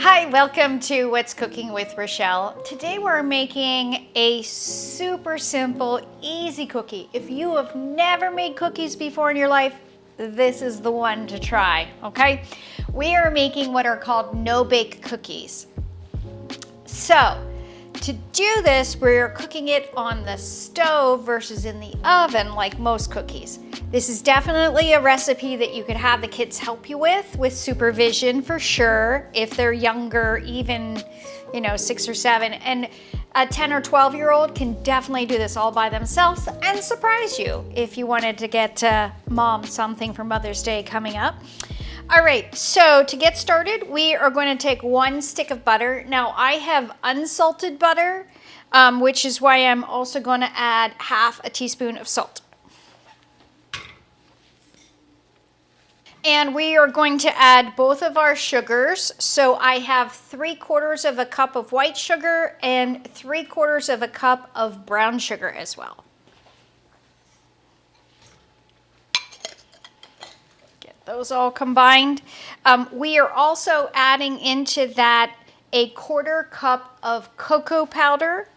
Hi, welcome to What's Cooking with Rochelle. Today we're making a super simple, easy cookie. If you have never made cookies before in your life, this is the one to try, okay? We are making what are called no-bake cookies. So, to do this, we're cooking it on the stove versus in the oven like most cookies. This is definitely a recipe that you could have the kids help you with supervision for sure, if they're younger, even, 6 or 7. And a 10 or 12-year-old can definitely do this all by themselves and surprise you if you wanted to get mom something for Mother's Day coming up. All right, so to get started, we are going to take 1 stick of butter. Now, I have unsalted butter, which is why I'm also going to add half a teaspoon of salt. And we are going to add both of our sugars. So I have 3/4 of a cup of white sugar and 3/4 of a cup of brown sugar as well. Get those all combined. We are also adding into that a 1/4 cup of cocoa powder.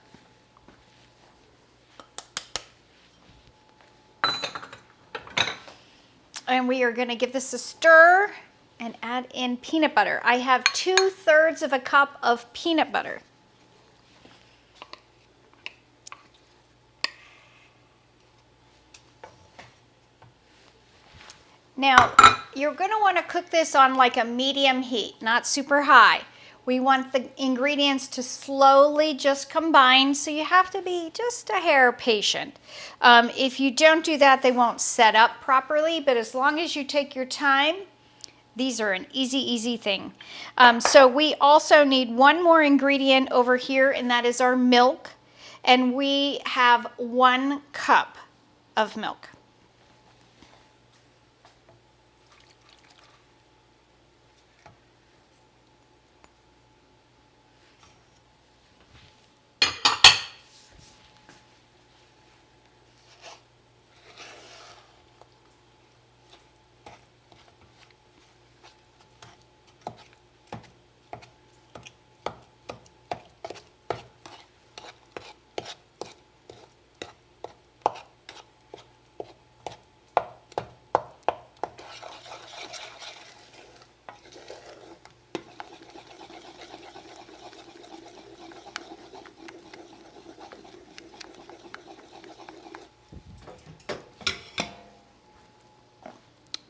And we are going to give this a stir and add in peanut butter. I have 2/3 of a cup of peanut butter. Now, you're going to want to cook this on like a medium heat, not super high. We want the ingredients to slowly just combine, so you have to be just a hair patient. If you don't do that, they won't set up properly, but as long as you take your time, these are an easy thing. So we also need one more ingredient over here, and that is our milk. And we have 1 cup of milk.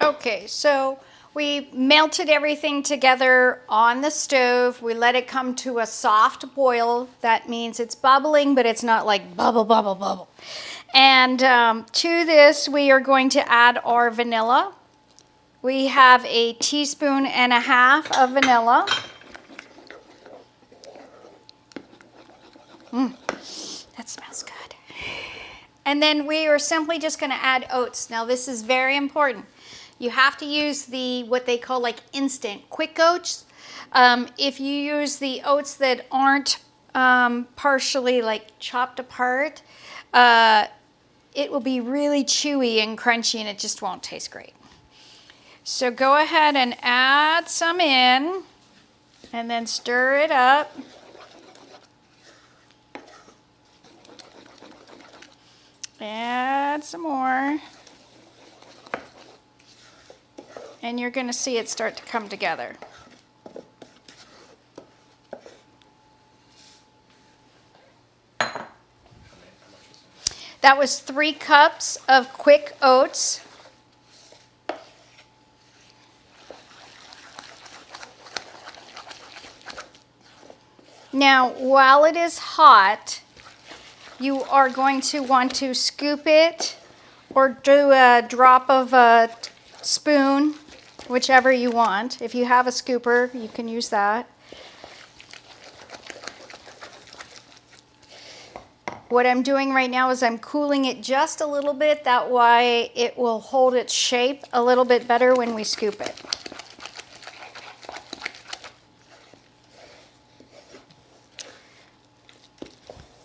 Okay, so we melted everything together on the stove. We let it come to a soft boil. That means it's bubbling, but it's not like bubble, bubble, bubble. And to this, we are going to add our vanilla. We have 1.5 teaspoons of vanilla. That smells good. And then we are simply just going to add oats. Now, this is very important. You have to use what they call like instant quick oats. If you use the oats that aren't partially like chopped apart, it will be really chewy and crunchy and it just won't taste great. So go ahead and add some in and then stir it up. Add some more. And you're going to see it start to come together. That was 3 cups of quick oats. Now, while it is hot, you are going to want to scoop it or do a drop of a spoon, whichever you want. If you have a scooper, you can use that. What I'm doing right now is I'm cooling it just a little bit. That way it will hold its shape a little bit better when we scoop it.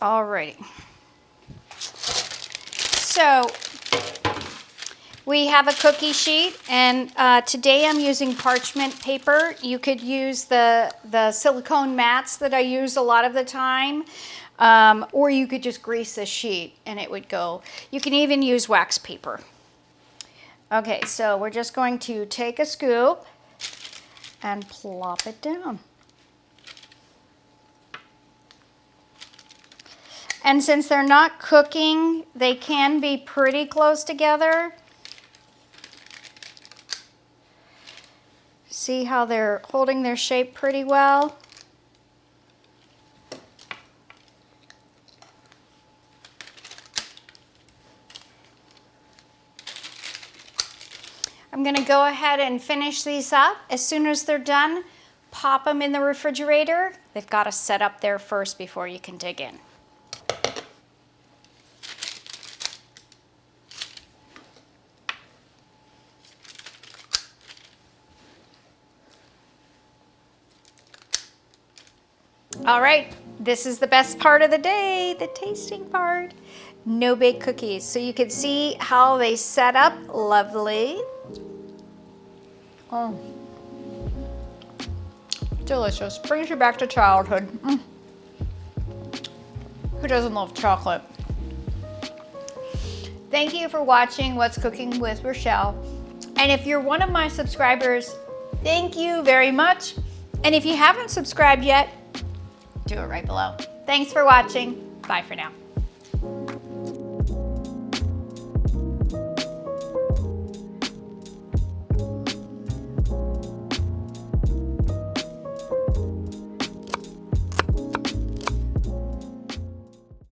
Alrighty. So We have a cookie sheet, and today I'm using parchment paper. You could use the silicone mats that I use a lot of the time, or you could just grease the sheet and it would go. You can even use wax paper. Okay, so we're just going to take a scoop and plop it down. And since they're not cooking, they can be pretty close together. See how they're holding their shape pretty well? I'm gonna go ahead and finish these up. As soon as they're done, pop them in the refrigerator. They've got to set up there first before you can dig in. All right, this is the best part of the day, the tasting part. No bake cookies. So you can see how they set up lovely. Oh, delicious. Brings you back to childhood. Who doesn't love chocolate? Thank you for watching What's Cooking with Rochelle. And if you're one of my subscribers, thank you very much. And if you haven't subscribed yet, do it right below. Thanks for watching. Bye for now.